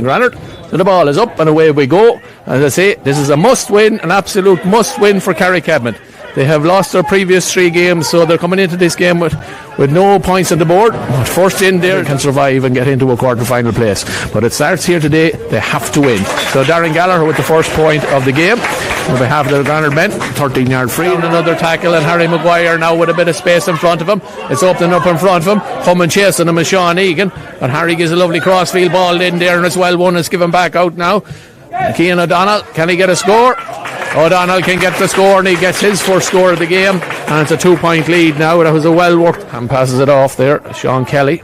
Granard. So the ball is up and away we go. As I say, this is a must win, an absolute must win for Carrickedmond. They have lost their previous 3 games, so they're coming into this game with no points on the board. But first in there can survive and get into a quarter-final place. But it starts here today. They have to win. So Darren Gallagher with the first point of the game on behalf of the Granard men. 13-yard free. And another tackle, and Harry Maguire now with a bit of space in front of him. It's opening up in front of him. Coming chasing him is Sean Egan. And Harry gives a lovely crossfield ball in there, and it's well won. It's given back out now. Cian O'Donnell, can he get a score? O'Donnell can get the score, and he gets his first score of the game, and it's a 2-point lead now. That was a well worked, and passes it off there. Sean Kelly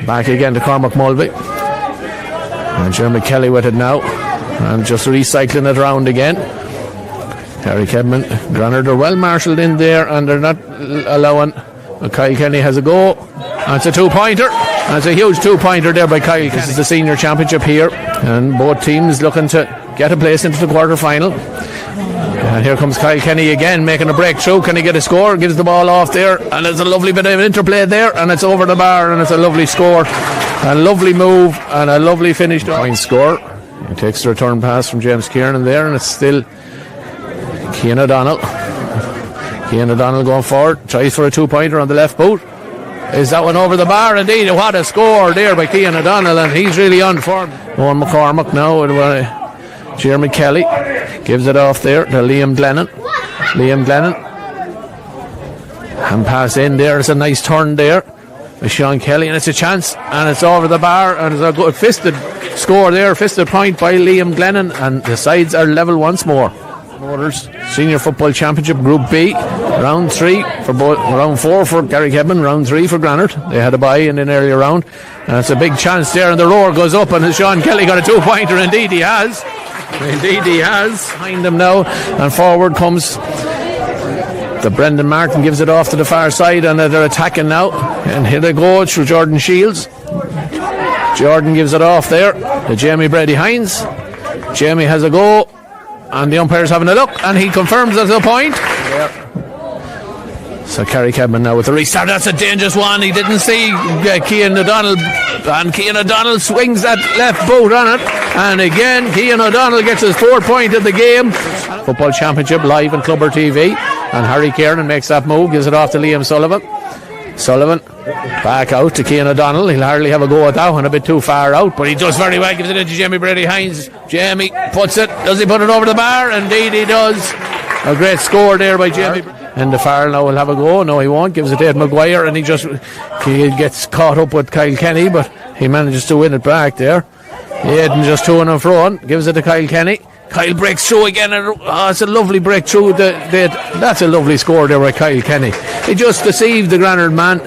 back again to Cormac Mulvey, and Jeremy Kelly with it now, and just recycling it around again. Carrickedmond, Granard are well marshalled in there, and they're not allowing. Kyle Kenny has a go, and it's a 2-pointer. And it's a huge 2-pointer there by Kyle. This is the senior championship here, and both teams looking to get a place into the quarter-final. And here comes Kyle Kenny again, making a breakthrough. Can he get a score? Gives the ball off there, and there's a lovely bit of interplay there, and it's over the bar, and it's a lovely score, a lovely move, and a lovely finish. Point score. He takes the return pass from James Kieran there, and it's still Cian O'Donnell. Cian O'Donnell going forward, tries for a 2-pointer on the left boot. Is that one over the bar? Indeed, what a score there by Cian O'Donnell, and he's really on form. Owen McCormack now with Jeremy Kelly gives it off there to Liam Glennon. And pass in there. It's a nice turn there by Sean Kelly, and it's a chance, and it's over the bar, and it's a good fisted score there, fisted point by Liam Glennon, and the sides are level once more. Motors Senior Football Championship Group B, round 3 for both, round 4 for Carrickedmond, round 3 for Granard. They had a bye in an earlier round, and it's a big chance there, and the roar goes up, and Sean Kelly got a 2-pointer. Indeed he has behind him now, and forward comes the Brendan Martin, gives it off to the far side, and they're attacking now, and here they go through Jordan Shields. Jordan gives it off there to Jamie Brady Hines. Jamie has a go, and the umpire's having a look, and he confirms there's a point. So Carrickedmond now with the restart. That's a dangerous one. He didn't see Cian O'Donnell, and Cian O'Donnell swings that left boot on it, and again Cian O'Donnell gets his 4th point of the game. Football Championship live on Clubber TV, and Harry Kiernan makes that move, gives it off to Liam Sullivan. Back out to Cian O'Donnell. He'll hardly have a go at that one, a bit too far out, but he does very well, gives it into Jamie Brady Hines. Jamie puts it, does he put it over the bar? Indeed he does. A great score there by Jamie. And the far now will have a go. No, he won't. Gives it to Ed Maguire, and he gets caught up with Kyle Kenny, but he manages to win it back there. Aidan just to and fro, gives it to Kyle Kenny. Kyle breaks through again, and it's a lovely breakthrough. That's a lovely score there by Kyle Kenny. He just deceived the Granard man.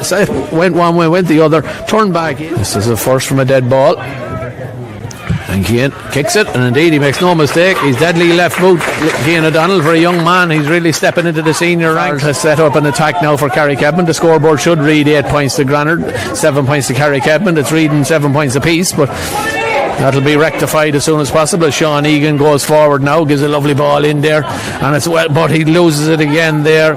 Went one way, went the other, turned back in. This is a first from a dead ball, and Cian kicks it, and indeed he makes no mistake. He's deadly left boot. Cian O'Donnell, for a young man, he's really stepping into the senior ranks. Has set up an attack now for Carrickedmond. The scoreboard should read 8 points to Granard, 7 points to Carrickedmond. It's reading 7 points apiece, but that'll be rectified as soon as possible. Sean Egan goes forward now, gives a lovely ball in there, and it's well, but he loses it again there.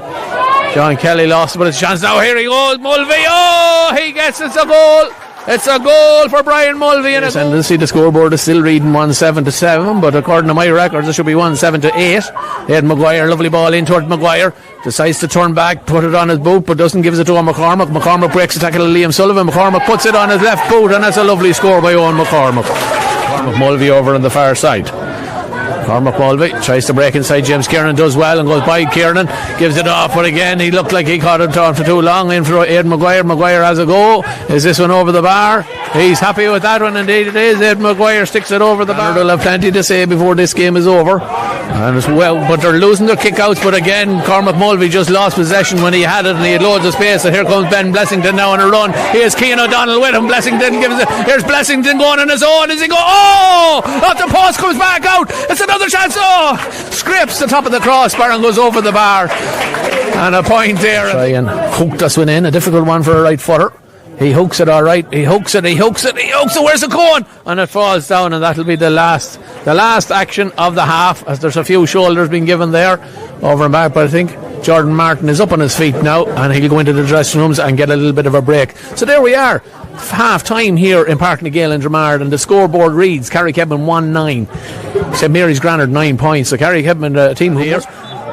Sean Kelly lost it, but it's a chance now. Here he goes, Mulvey. Oh, he gets it's a goal. It's a goal for Brian Mulvey. And see, the scoreboard is still reading 1-7-7, but according to my records, it should be 1-7-8. Ed Maguire, lovely ball in toward Maguire. Decides to turn back, put it on his boot, but doesn't, gives it to Owen McCormack. McCormack breaks the tackle of Liam Sullivan. McCormack puts it on his left boot, and that's a lovely score by Owen McCormack. Mulvey over on the far side. Cormac Mulvey tries to break inside. James Kieran does well and goes by Kieran, gives it off, but again he looked like he caught it on for too long. In for Ed Maguire. Maguire has a go. Is this one over the bar? He's happy with that one. Indeed it is. Ed Maguire sticks it over the bar. They'll have plenty to say before this game is over, and as well, but they're losing their kickouts. But again, Cormac Mulvey just lost possession when he had it, and he had loads of space. And here comes Ben Blessington now on a run. Here's Cian O'Donnell with him. Blessington gives it. Here's Blessington going on his own. As he go, oh, off the post, comes back out. It's another chance. Oh, scrapes the top of the crossbar and goes over the bar, and a point there. Try and hook this one in. A difficult one for a right footer. He hooks it all right. He hooks it. Where's it going? And it falls down, and that'll be the last action of the half, as there's a few shoulders being given there over and back. But I think Jordan Martin is up on his feet now, and he'll go into the dressing rooms and get a little bit of a break. So there we are, half time here in Páirc na Gael and Granard, and the scoreboard reads Carrickedmond 1-9, St Mary's Granard 9 points. So Carrickedmond team here.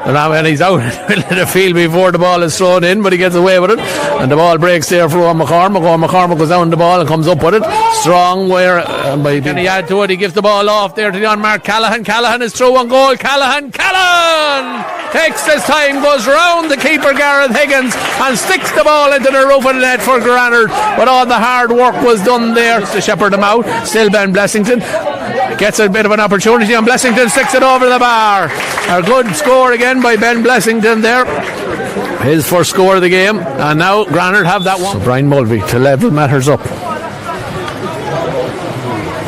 And now when he's out in the field before the ball is thrown in, but he gets away with it, and the ball breaks there for McCormick. McCormick goes down the ball and comes up with it. Strong wire, can he add to it? He gives the ball off there to the unmarked Callaghan. Callaghan is through on goal. Callaghan takes his time, goes round the keeper Gareth Higgins and sticks the ball into the roof of the net for Granard. But all the hard work was done there to shepherd him out. Still Ben Blessington gets a bit of an opportunity, and Blessington sticks it over the bar. A good score again by Ben Blessington there, his first score of the game, and now Granard have that one. So Brian Mulvey to level matters up.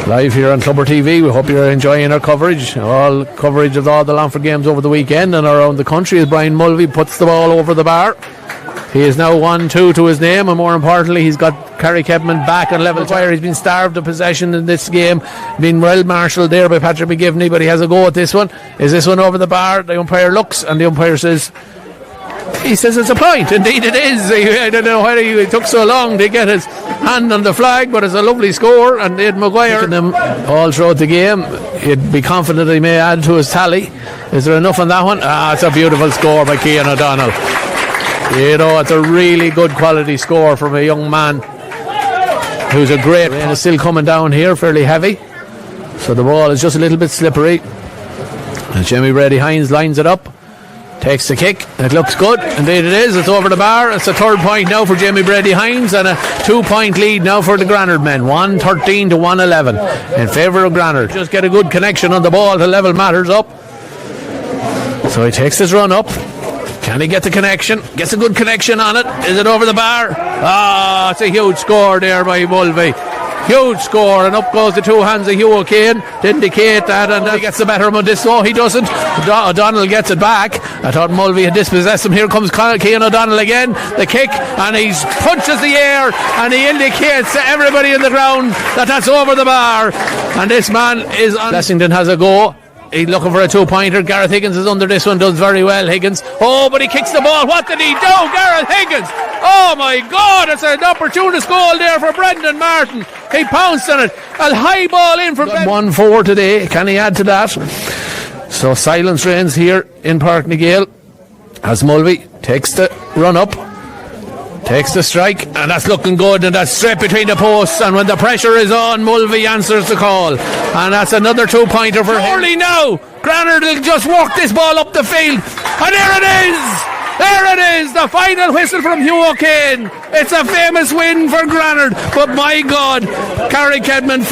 Live here on Clubber TV. We hope you're enjoying our coverage, all coverage of all the Longford games over the weekend and around the country, as Brian Mulvey puts the ball over the bar. He is now 1-2 to his name, and more importantly, he's got Carrickedmond back on level fire. He's been starved of possession in this game, been well marshalled there by Patrick McGivney, but he has a go at this one. Is this one over the bar? The umpire looks, and the umpire says, it's a point. Indeed it is. I don't know why it took so long to get his hand on the flag, but it's a lovely score, and Ed Maguire them all throughout the game. He'd be confident he may add to his tally. Is there enough on that one? It's a beautiful score by Cian O'Donnell. You know, it's a really good quality score from a young man who's a great. Rain is still coming down here, fairly heavy, so the ball is just a little bit slippery. And Jamie Brady Hines lines it up, takes the kick. It looks good. Indeed it is. It's over the bar. It's a third point now for Jamie Brady Hines, and a 2-point lead now for the Granard men. 1-13 to 1-11 in favour of Granard. Just get a good connection on the ball to level matters up. So he takes his run up. Can he get the connection? Gets a good connection on it. Is it over the bar? It's a huge score there by Mulvey. Huge score, and up goes the two hands of Hugh O'Kane to indicate that, and he gets the better of this. No, he doesn't. O'Donnell gets it back. I thought Mulvey had dispossessed him. Here comes Cian O'Donnell again. The kick, and he punches the air, and he indicates to everybody in the ground that that's over the bar. And this man is on. Blessington has a go. He's looking for a 2-pointer. Gareth Higgins is under this one, does very well. Higgins, but he kicks the ball. What did he do? Gareth Higgins, oh my God, it's an opportunist goal there for Brendan Martin. He pounced on it, a high ball in for 1-4 today. Can he add to that? So silence reigns here in Páirc na Gael as Mulvey takes the run up, takes the strike, and that's looking good, and that's straight between the posts, and when the pressure is on, Mulvey answers the call, and that's another 2-pointer for Hurling now. Granard will just walk this ball up the field, and there it is, the final whistle from Hugh O'Kane. It's a famous win for Granard, but my God, Carrickedmond